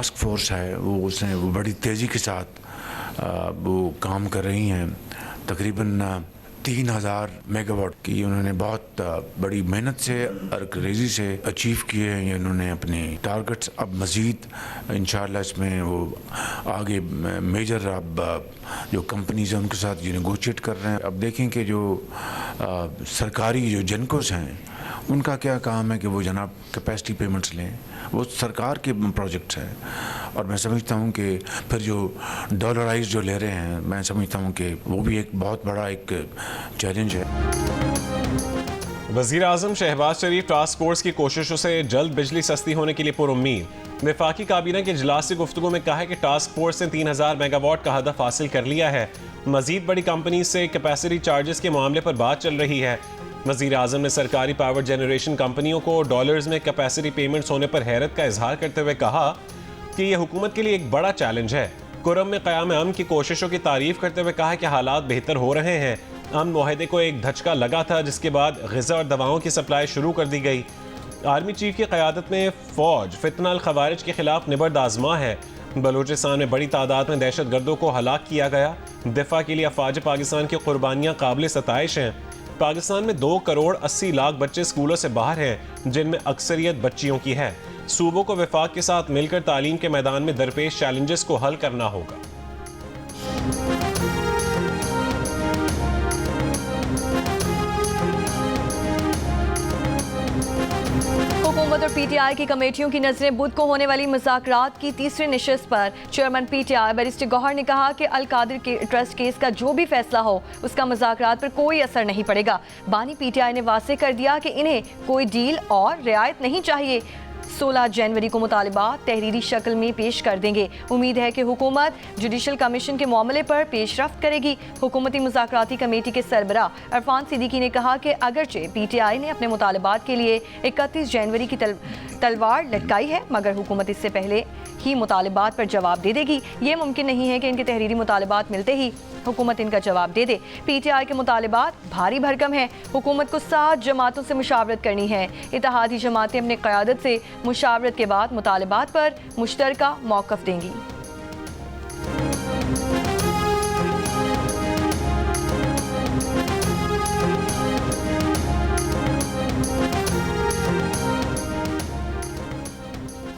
Task force है वो बड़ी तेज़ी के साथ वो काम कर रही हैं। तकरीबन 3000 मेगावाट की उन्होंने बहुत बड़ी मेहनत से और क्रेज़ी से अचीव किए हैं इन्होंने अपने टारगेट्स। अब मज़ीद इंशाअल्लाह इसमें वो आगे मेजर अब जो कंपनीज हैं उनके साथ ये नेगोशिएट कर रहे हैं। अब देखें कि जो सरकारी जो जेनकोस हैं उनका क्या काम है कि वो जनाब कैपेसिटी पेमेंट्स लें, वो सरकार के प्रोजेक्ट्स हैं। और मैं समझता हूँ कि फिर जो डॉलराइज जो ले रहे हैं, मैं समझता हूँ कि वो भी एक बहुत बड़ा एक चैलेंज है। वज़ीर आज़म शहबाज शरीफ टास्क फोर्स की कोशिशों से जल्द बिजली सस्ती होने के लिए पुरुम्मीद। वफाकी काबीना के इजलास से गुफ्तगू में कहा है कि टास्क फोर्स ने 3000 मेगावाट का हदफ हासिल कर लिया है। मजीद बड़ी कंपनी से कैपेसिटी चार्जेस के मामले पर बात चल रही है। वज़ीर आज़म ने सरकारी पावर जनरेशन कंपनियों को डॉलर्स में कैपेसिटी पेमेंट्स होने पर हैरत का इजहार करते हुए कहा कि यह हुकूमत के लिए एक बड़ा चैलेंज है। कुरम में क़याम अमन की कोशिशों की तारीफ करते हुए कहा कि हालात बेहतर हो रहे हैं। अमन मुआहदे को एक धचका लगा था, जिसके बाद ग़िज़ा और दवाओं की सप्लाई शुरू कर दी गई। आर्मी चीफ की क़यादत में फ़ौज फितना खवारिज के खिलाफ निबर्द आजमा है। बलूचिस्तान में बड़ी तादाद में दहशत गर्दों को हलाक किया गया। दिफा के लिए अफवाज पाकिस्तान की कुर्बानियाँ काबिल सताइश हैं। पाकिस्तान में 2 करोड़ 80 लाख बच्चे स्कूलों से बाहर हैं, जिनमें अक्सरियत बच्चियों की है। सूबों को वफाक के साथ मिलकर तालीम के मैदान में दरपेश चैलेंजेस को हल करना होगा। हुकूमत और पीटीआई की कमेटियों की नजरें बुध को होने वाली मुज़ाकरात की तीसरी नशिस्त पर। चेयरमैन पीटीआई बैरिस्टर गौहर ने कहा कि अल कादिर के ट्रस्ट केस का जो भी फैसला हो उसका मुज़ाकरात पर कोई असर नहीं पड़ेगा। बानी पीटीआई ने वाज़ेह कर दिया कि इन्हें कोई डील और रियायत नहीं चाहिए। 16 जनवरी को मुतालिबात तहरीरी शक्ल में पेश कर देंगे। उम्मीद है कि हुकूमत जुडिशल कमीशन के मामले पर पेशरफ्त करेगी। हुकूमती मुज़ाकराती कमेटी के सरबराह इरफान सिद्दीकी ने कहा कि अगरचे पीटीआई ने अपने मुतालबात के लिए 31 जनवरी की तलवार लटकाई है, मगर हुकूमत इससे पहले ही मुतालबात पर जवाब दे देगी। ये मुमकिन नहीं है कि इनके तहरीरी मुतालबात मिलते ही हुकूमत इनका जवाब दे दे। पीटीआई के मुतालबात भारी भरकम है। हुकूमत को 7 जमातों से मुशावरत करनी है। इत्तेहादी जमातें अपनी क़यादत से मुशावरत के बाद मुतालबात पर मुश्तरका मौक़िफ़ देंगी।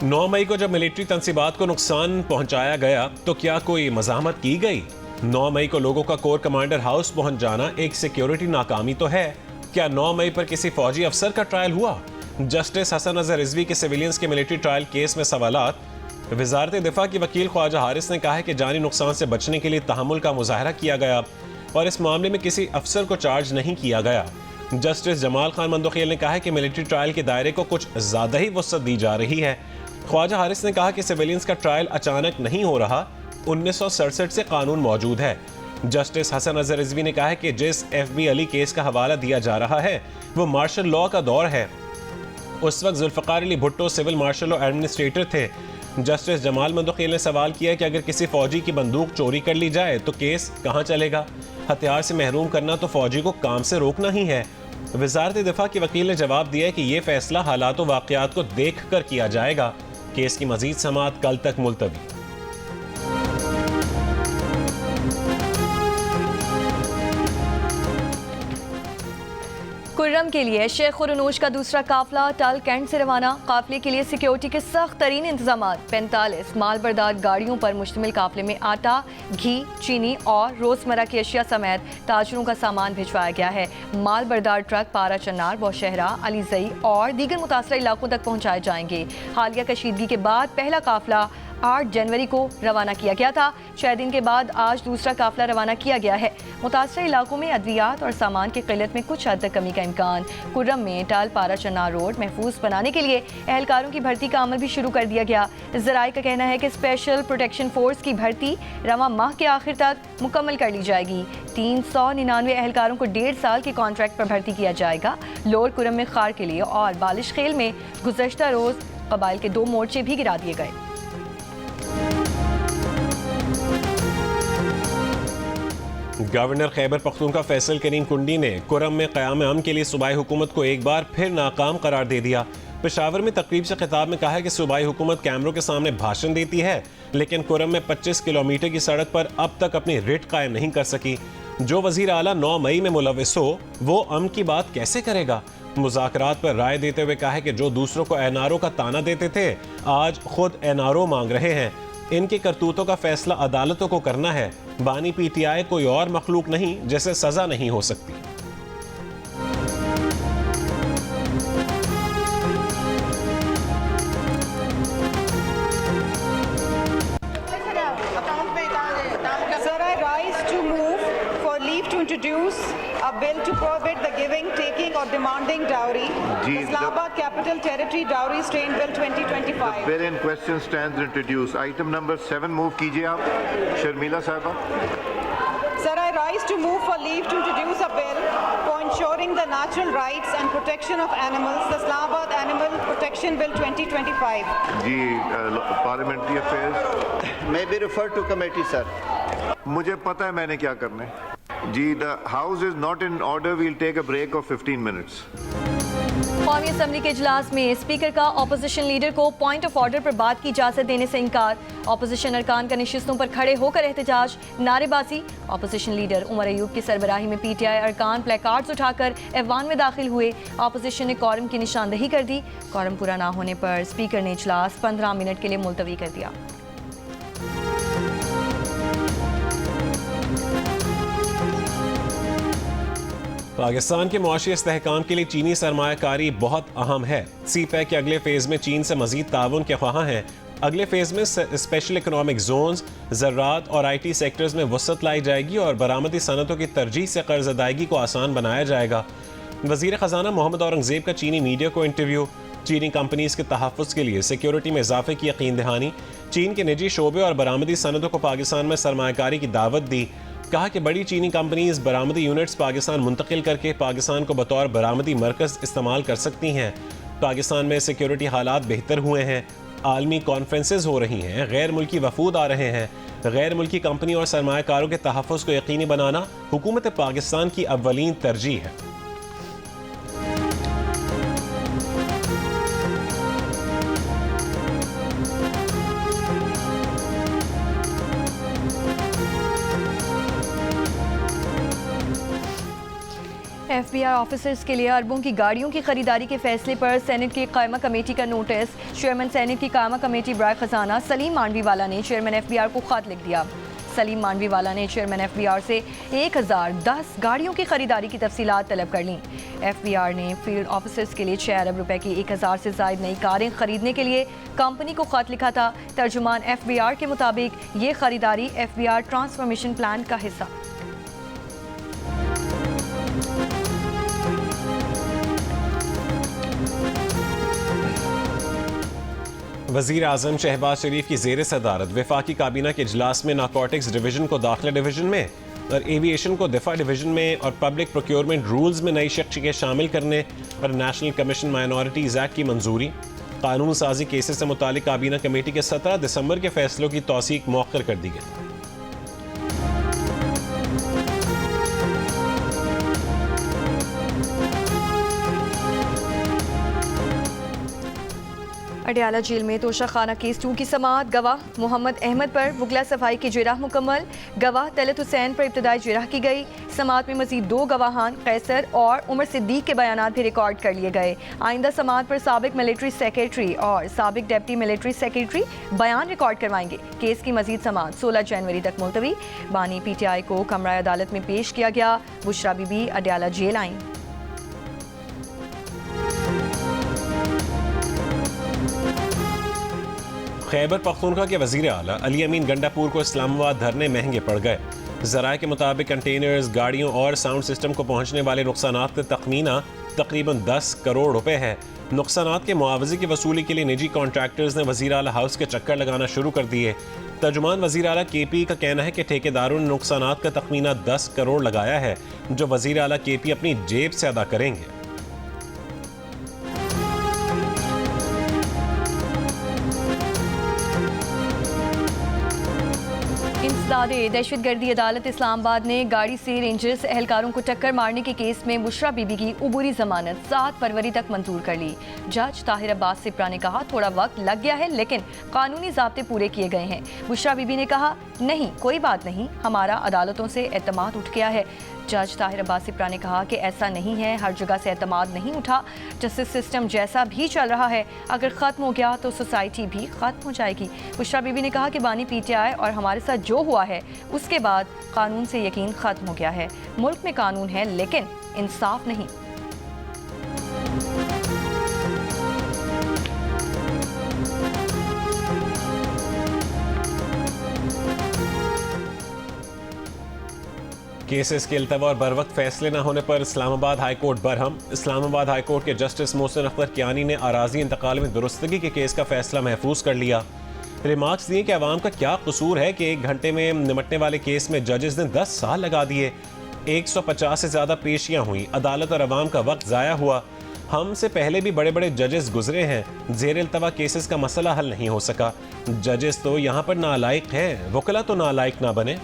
नौ मई को जब मिलिट्री तनसीबात को नुकसान पहुंचाया गया तो क्या कोई मज़ाहमत की गई? 9 मई को लोगों का कोर कमांडर हाउस पहुंच जाना एक सिक्योरिटी नाकामी तो है। क्या 9 मई पर किसी फौजी अफसर का ट्रायल हुआ? जस्टिस हसन अजहर रिजवी के सिविलियंस के मिलिट्री ट्रायल केस में सवालात। वजारत दिफा की वकील ख्वाजा हारिस ने कहा है कि जानी नुकसान से बचने के लिए तहम्मुल का मुजाहरा किया गया और इस मामले में किसी अफसर को चार्ज नहीं किया गया। जस्टिस जमाल खान मंदोखेल ने कहा है कि मिलिट्री ट्रायल के दायरे को कुछ ज़्यादा ही वसअत दी जा रही है। ख्वाजा हारिस ने कहा कि सिविलियंस का ट्रायल अचानक नहीं हो रहा, 1967 से कानून मौजूद है। जस्टिस हसन अजहर रिजवी ने कहा है कि जिस FB अली केस का हवाला दिया जा रहा है वो मार्शल लॉ का दौर है। उस वक्त Zulfikar Ali Bhutto civil martial law administrator थे। जस्टिस जमाल मंदोखेल ने सवाल किया कि अगर किसी फौजी की बंदूक चोरी कर ली जाए तो केस कहाँ चलेगा? हथियार से महरूम करना तो फौजी को काम से रोकना ही है। वजारत दिफा के वकील ने जवाब दिया कि यह फैसला हालात व वाक़यात को देख कर किया जाएगा। केस की मजीद समाअत कल तक मुलतवी। कुर्रम के लिए शेख खुरनूश का दूसरा काफिला टल कैंट से रवाना। काफिले के लिए सिक्योरिटी के सख्त तरीन इंतजाम। 45 मालबरदार गाड़ियों पर मुश्तमिल काफिले में आटा, घी, चीनी और रोजमर्रा की अशिया समेत ताजरों का सामान भिजवाया गया है। मालबरदार ट्रक पारा चन्नार, बौशहरा, अलीजई और दीगर मुतासरा इलाकों तक पहुँचाए जाएंगे। हालिया कशीदगी के बाद पहला काफिला 8 जनवरी को रवाना किया गया था। 6 दिन के बाद आज दूसरा काफिला रवाना किया गया है। मुतासरा इलाकों में अद्वियात और सामान की किल्लत में कुछ हद तक कमी का इम्कान। कुर्रम में टाल पारा चन्नार रोड महफूज बनाने के लिए एहलकारों की भर्ती का अमल भी शुरू कर दिया गया। ज़राए का कहना है कि स्पेशल प्रोटेक्शन फोर्स की भर्ती रवां माह के आखिर तक मुकम्मल कर ली जाएगी। 399 एहलकारों को 1.5 साल के कॉन्ट्रैक्ट पर भर्ती किया जाएगा। लोअर कुर्रम में खार के लिए और बालिश खेल में गुज़श्ता रोज़ कबाइल के 2 मोर्चे भी गिरा दिए गए। गवर्नर खैबर पख्तूनख्वा फैसल करीम कुंडी ने कुर्रम में क़याम अमन के लिए सूबाई हुकूमत को एक बार फिर नाकाम करार दे दिया। पेशावर में तकरीब से खिताब में कहा है कि सूबाई हुकूमत कैमरों के सामने भाषण देती है, लेकिन कुरम में 25 किलोमीटर की सड़क पर अब तक अपनी रिट कायम नहीं कर सकी। जो वजीर आला 9 मई में मुलविस हो वो अमन की बात कैसे करेगा? मुज़ाकरात पर राय देते हुए कहा है कि जो दूसरों को एनआरओ का ताना देते थे आज खुद एनआरओ मांग रहे हैं। इनकी करतूतों का फैसला अदालतों को करना है। बानी पीटीआई कोई और मखलूक नहीं जिसे सजा नहीं हो सकती। Sir, I rise to move for leave to introduce a bill to prohibit the giving, taking or demanding dowry. Islamabad Capital Territory Dowry Strain Bill 2025. The bill in question stands introduced. Item number 7 move कीजिए आप शर्मिला साहबा। Sir, I rise to move for leave to introduce a bill for ensuring the natural rights and protection of animals, the Islamabad Animal Protection Bill 2025. जी parliamentary affairs may be referred to committee, sir. मुझे पता है मैंने क्या करना है। जी the house is not in order, we'll take a break of 15 minutes. कौमी असम्बली के इजलास में स्पीकर का अपोजिशन लीडर को पॉइंट ऑफ ऑर्डर पर बात की इजाजत देने से इनकार। अपोजिशन अरकान का नशिस्तों पर खड़े होकर एहतजाज, नारेबाजी। अपोजिशन लीडर उमर अयूब की सरबराही में पीटीआई अरकान प्लेकार्ड्स उठाकर ऐवान में दाखिल हुए। अपोजिशन ने कौरम की निशानदही कर दी। कौरम पूरा ना होने पर स्पीकर ने इजलास 15 मिनट के लिए मुलतवी कर दिया। पाकिस्तान के मुआशी इस्तेहकाम के लिए चीनी सरमायाकारी बहुत अहम है। सीपैक के अगले फेज़ में चीन से मजीद ताउन के ख्वाह हैं। अगले फेज़ में स्पेशल इकनॉमिक जोन्स, ज़राअत और IT सेक्टर्स में वसअत लाई जाएगी और बरामदी सनतों की तरजीह से कर्ज अदायगी को आसान बनाया जाएगा। वज़ीर ख़जाना मोहम्मद औरंगज़ेब का चीनी मीडिया को इंटरव्यू। चीनी कंपनीज़ के तहफ़्फ़ुज़ के लिए सिक्योरिटी में इजाफे की यकीन दहानी। चीन के निजी शोबे और बरामदी सनतों को पाकिस्तान में सरमायाकारी की दावत दी। कहा कि बड़ी चीनी कंपनीज बरामदी यूनिट्स पाकिस्तान मुंतकिल करके पाकिस्तान को बतौर बरामदी मरकज़ इस्तेमाल कर सकती हैं। पाकिस्तान में सिक्योरिटी हालात बेहतर हुए हैं। आलमी कॉन्फ्रेंसेस हो रही हैं। गैर मुल्की वफूद आ रहे हैं। गैर मुल्की कंपनी और सरमायाकारों के तहफ़्फ़ुज़ को यकीनी बनाना हुकूमत पाकिस्तान की अव्वलीन तरजीह है। FBI ऑफिसर्स के लिए अरबों की गाड़ियों की खरीदारी के फैसले पर सेनेट की कायमा कमेटी का नोटिस। चेयरमैन सेनेट की कायमा कमेटी बराए खजाना सलीम मांडवीवाला ने चेयरमैन FBI को खत लिख दिया। सलीम मांडवीवाला ने चेयरमैन FBI से 1010 गाड़ियों की खरीदारी की तफसीलात तलब कर लीं। FBI ने फील्ड ऑफिसर्स के लिए 6 अरब रुपए की 1000 से ज़ायद नई कारें खरीदने के लिए कंपनी को खत लिखा था। तर्जुमान FBI के मुताबिक ये खरीदारी FBI ट्रांसफॉर्मेशन प्लान का हिस्सा। वज़ीर आज़म शहबाज शरीफ की ज़ेर सदारत वफाकी काबीना के इजलास में नारकोटिक्स डिवीज़न को दाखिला डिवीज़न में और एविएशन को दिफा डिवीज़न में और पब्लिक प्रोक्योरमेंट रूल्स में नई शख्सियत शामिल करने और नेशनल कमीशन माइनॉरिटीज़ एक्ट की मंजूरी। कानून साजी केसेस से मुतालिक काबीना कमेटी के 17 दिसंबर के फैसलों की तौसीक मौखर कर दी गई। अडयाला जेल में तोशा खाना केस 2 की समाअत। गवाह मोहम्मद अहमद पर मुगला सफाई की जिरह मुकम्मल। गवाह तलत हुसैन पर इब्तदाई जिरह की गई। समाअत में मजीद 2 गवाहान कैसर और उमर सिद्दीक के बयानात भी रिकॉर्ड कर लिए गए। आइंदा समाअत पर साबिक मिलिट्री सेक्रेटरी और साबिक डिप्टी मिलिट्री सेक्रेटरी बयान रिकॉर्ड करवाएंगे। केस की मजीद समाअत 16 जनवरी तक मुलतवी। बानी PTI को कमरा अदालत में पेश किया गया। बुशरा बीबी अडयाला जेल आईं। खैबर पख्तूनख्वा के वज़ीर आला अली अमीन गंडापुर को इस्लामाबाद धरने महंगे पड़ गए। ज़राए के मुताबिक कंटेनर्स, गाड़ियों और साउंड सिस्टम को पहुंचने वाले नुकसानात का तखमीना तकरीबन 10 करोड़ रुपए है। नुकसानात के मुआवजे की वसूली के लिए निजी कॉन्ट्रैक्टर्स ने वज़ीर आला हाउस के चक्कर लगाना शुरू कर दिए। तर्जुमान वज़ीर आला KP का कहना है कि ठेकेदारों ने नुकसानात का तखमीना 10 करोड़ लगाया है, जो वज़ीर आला KP अपनी जेब से अदा करेंगे। सदादे दहशतगर्दी अदालत इस्लामाबाद ने गाड़ी से रेंजर्स एहलकारों को टक्कर मारने के केस में बुशरा बीबी की उबूरी जमानत 7 फरवरी तक मंजूर कर ली। जज ताहिर अब्बास सिप्रा ने कहा, थोड़ा वक्त लग गया है लेकिन कानूनी ज़ाब्ते पूरे किए गए हैं। बुशरा बीबी ने कहा, नहीं कोई बात नहीं, हमारा अदालतों से एतमाद उठ गया है। जज ताहिर अब्बास सिप्रा ने कहा कि ऐसा नहीं है, हर जगह से एतमाद नहीं उठा। जस्टिस सिस्टम जैसा भी चल रहा है, अगर ख़त्म हो गया तो सोसाइटी भी ख़त्म हो जाएगी। बुशरा बीबी ने कहा कि बानी PTI और हमारे साथ जो हुआ है उसके बाद कानून से यकीन ख़त्म हो गया है। मुल्क में कानून है लेकिन इंसाफ नहीं। केसेस के अल्तवा और बर वक्त फैसले न होने पर Islamabad high court Barham. Islamabad high court के जस्टिस मोहसिन अख्तर कियानी ने अराजी इंतकाल में दुरुस्तगी के केस का फैसला महफूज कर लिया। रिमार्क्स दिए कि अवाम का क्या कसूर है कि 1 घंटे में निमटने वाले केस में जजेस ने 10 साल लगा दिए। 150 से ज़्यादा पेशियाँ हुई, अदालत और अवाम का वक्त ज़ाया हुआ। हमसे पहले भी बड़े बड़े जजेस गुजरे हैं, ज़ेर इल्तवा केसेस का मसला हल नहीं हो सका। जजेस तो यहाँ पर नालायक हैं, वकला तो नालायक ना बने।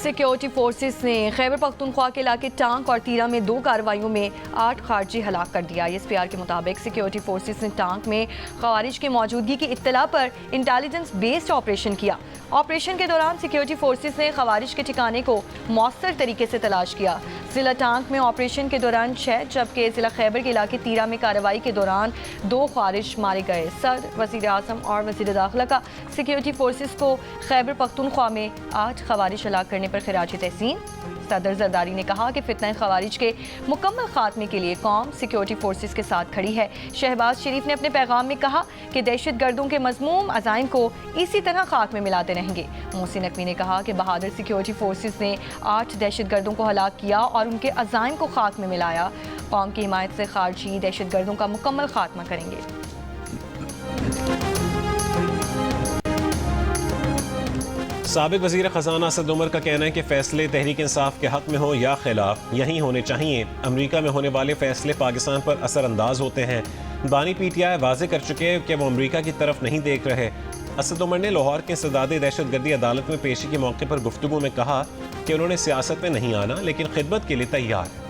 सिक्योरिटी फोर्सेस ने खैबर पख्तूनख्वा के इलाके टांक और तीरा में 2 कार्रवाइयों में 8 खारजी हलाक कर दिया। SPR के मुताबिक सिक्योरिटी फोर्सेस ने टांक में खवारिज की मौजूदगी की इत्तला पर इंटेलिजेंस बेस्ड ऑपरेशन किया। ऑपरेशन के दौरान सिक्योरिटी फोर्सेस ने खवारिज के ठिकाने को मौसर तरीके से तलाश किया। जिला टांक में ऑपरेशन के दौरान 6, जबकि जिला खैबर के इलाके तीरा में कार्रवाई के दौरान 2 खारिज मारे गए। सदर, वज़ीर आज़म और वज़ीर दाखिला का सिक्योरिटी फोर्सेस को खैबर पख्तूनख्वा में 8 खवारिज हलाक करने पर खिराज तहसीन। सदर जरदारी ने कहा कि फितना खवारिज के मुकम्मल खात्मे के लिए कौम सिक्योरिटी फोर्सेस के साथ खड़ी है। शहबाज शरीफ ने अपने पैगाम में कहा कि दहशत गर्दों के मज़मूम अज़ाइम को इसी तरह खाक में मिलाते रहेंगे। मोहसिन नकवी ने कहा कि बहादुर सिक्योरिटी फोर्सेस ने 8 दहशत गर्दों को हलाक किया और उनके अज़ाइम को खाक में मिलाया। कौम की हिमायत से खारजी दहशत गर्दों का मुकम्मल खात्मा करेंगे। साबिक वज़ीर ख़ज़ाना असद उमर का कहना है कि फ़ैसले तहरीक इंसाफ के हक़ में हो या खिलाफ यहीं होने चाहिए। अमरीका में होने वाले फ़ैसले पाकिस्तान पर असरअंदाज होते हैं। बानी PTI वाज़े कर चुके हैं कि वो अमरीका की तरफ नहीं देख रहे। असद उमर ने लाहौर के इंसदादी दहशतगर्दी अदालत में पेशी के मौके पर गुफ्तगू में कहा कि उन्होंने सियासत में नहीं आना लेकिन खिदमत के लिए तैयार है।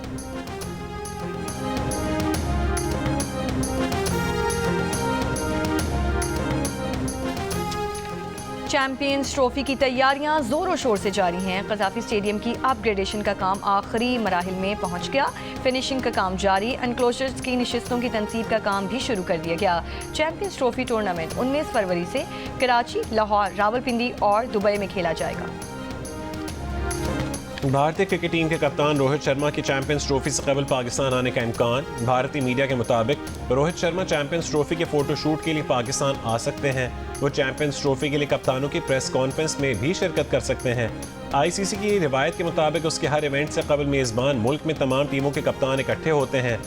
चैंपियंस ट्रॉफी की तैयारियां जोरों शोर से जारी हैं। कज़ाफ़ी स्टेडियम की अपग्रेडेशन का काम आखिरी मराहिल में पहुंच गया। फिनिशिंग का काम जारी, एनक्लोजर्स की नशिस्तों की तनसीब का काम भी शुरू कर दिया गया। चैंपियंस ट्रॉफी टूर्नामेंट 19 फरवरी से कराची, लाहौर, रावलपिंडी और दुबई में खेला जाएगा। भारतीय क्रिकेट टीम के कप्तान रोहित शर्मा की चैंपियंस ट्रॉफी से कबल पाकिस्तान आने का इम्कान। भारतीय मीडिया के मुताबिक रोहित शर्मा चैंपियंस ट्रॉफी के फोटोशूट के लिए पाकिस्तान आ सकते हैं। वो चैंपियंस ट्रॉफी के लिए कप्तानों की प्रेस कॉन्फ्रेंस में भी शिरकत कर सकते हैं। ICC की रिवायत के मुताबिक उसके हर इवेंट से कबल मेज़बान मुल्क में तमाम टीमों के कप्तान इकट्ठे होते हैं।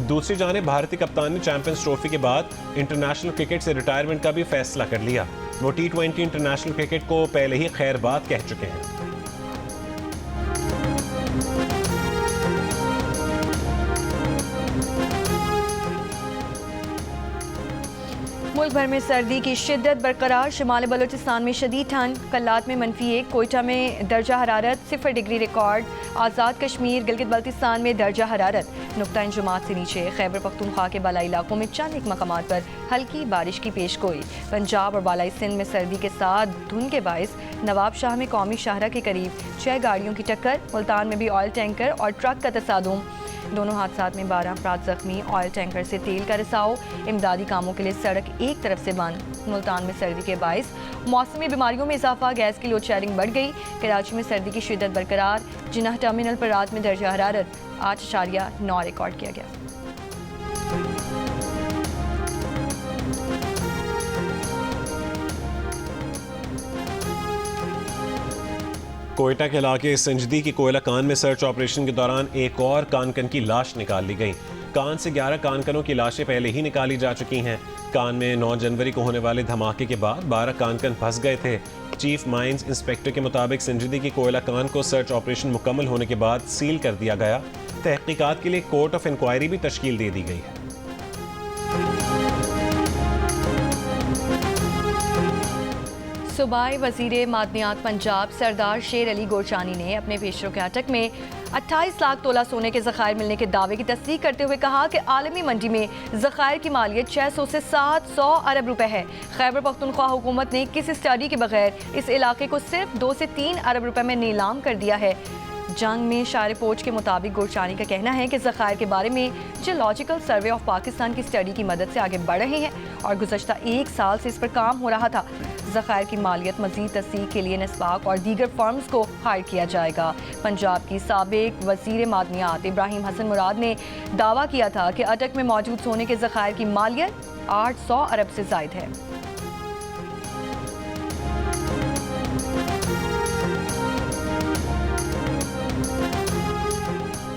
दूसरी जानिब भारतीय कप्तान ने चैंपियंस ट्रॉफी के बाद इंटरनेशनल क्रिकेट से रिटायरमेंट का भी फैसला कर लिया। वो T20 इंटरनेशनल क्रिकेट को पहले ही खैर बात कह चुके हैं। मुल्क भर में सर्दी की शिद्दत बरकरार। शिमाली बलूचिस्तान में शदीद ठंड, कल्लात में -1, कोयटा में दर्जा हरारत 0 डिग्री रिकॉर्ड। आज़ाद कश्मीर, गिलगित बल्तिस्तान में दर्जा हरारत नुक्ता इंजुमात से नीचे। खैबर पख्तूनख्वा के बालाई इलाकों में चंद एक मकामात पर हल्की बारिश की पेशगोई। पंजाब और बालाई सिंध में सर्दी के साथ धुंध के बायस नवाब शाह में कौमी शाहरा के करीब 6 गाड़ियों की टक्कर। मुल्तान में भी ऑयल टैंकर और ट्रक का तसादुम। दोनों हादसात में 12 अफराद जख्मी। ऑयल टैंकर से तेल का रिसाव। इमदादी कामों के लिए सड़क एक तरफ से बंद। मुल्तान में सर्दी के बायस मौसमी बीमारियों में इजाफा, गैस की लोड शेयरिंग बढ़ गई। कराची में सर्दी की शिद्दत बरकरार। जिन्ना टर्मिनल पर रात में दर्जा हरारत 8.9 रिकॉर्ड किया गया। कोयटा के इलाके संजदी की कोयला कान में सर्च ऑपरेशन के दौरान एक और कानकन की लाश निकाल ली गई। कान से 11 कानकनों की लाशें पहले ही निकाली जा चुकी हैं। कान में 9 जनवरी को होने वाले धमाके के बाद 12 कानकन फंस गए थे। चीफ माइंस इंस्पेक्टर के मुताबिक संजदी की कोयला कान को सर्च ऑपरेशन मुकम्मल होने के बाद सील कर दिया गया। तहकीकात के लिए कोर्ट ऑफ इंक्वायरी भी तश्कील दे दी गई है। सूबाई वजीर मादनियात पंजाब सरदार शेर अली गोरचानी ने अपने पेशरों के अटक में 28 लाख तोला सोने के ज़खायर मिलने के दावे की तस्दीक करते हुए कहा कि आलमी मंडी में ज़खायर की मालियत 600 से 700 अरब रुपए है। खैबर पख्तूनख्वा हुकूमत ने किसी स्टडी के बगैर इस इलाके को सिर्फ 2 से 3 अरब रुपए में नीलाम कर दिया है। जंग में शार पोच के मुताबिक गोरचानी का कहना है कि ज़खायर के बारे में जियोलॉजिकल सर्वे ऑफ पाकिस्तान की स्टडी की मदद से आगे बढ़ रहे हैं और गुज़श्ता 1 साल से इस पर काम हो रहा था। ज़खायर की मालियत मज़ीद तस्दीक के लिए नस्बाक और दीगर फर्म्स को हायर किया जाएगा। पंजाब की साबिक वज़ीर मादनियात इब्राहिम हसन मुराद ने दावा किया था कि अटक में मौजूद सोने के ज़खायर की मालियत 800 अरब से ज़ायद है।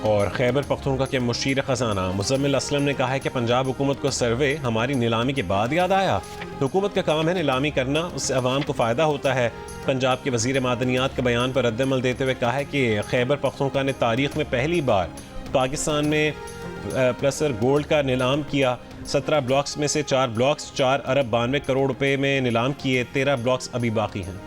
और खैबर पख्तूनख्वा के मुशीर ख़जाना मुज़म्मिल असलम ने कहा है कि पंजाब हुकूमत को सर्वे हमारी नीलामी के बाद याद आया। हुकूमत का काम है नीलामी करना, उससे अवाम को फ़ायदा होता है। पंजाब के वज़ीर मादनियात के बयान पर रद्दअमल देते हुए कहा है कि खैबर पख्तूनख्वा ने तारीख़ में पहली बार पाकिस्तान में प्लसर गोल्ड का नीलाम किया। 17 ब्लॉक्स में से 4 ब्लॉक्स 4 अरब 92 करोड़ रुपए में नीलाम किए, 13 ब्लॉक्स अभी बाकी हैं।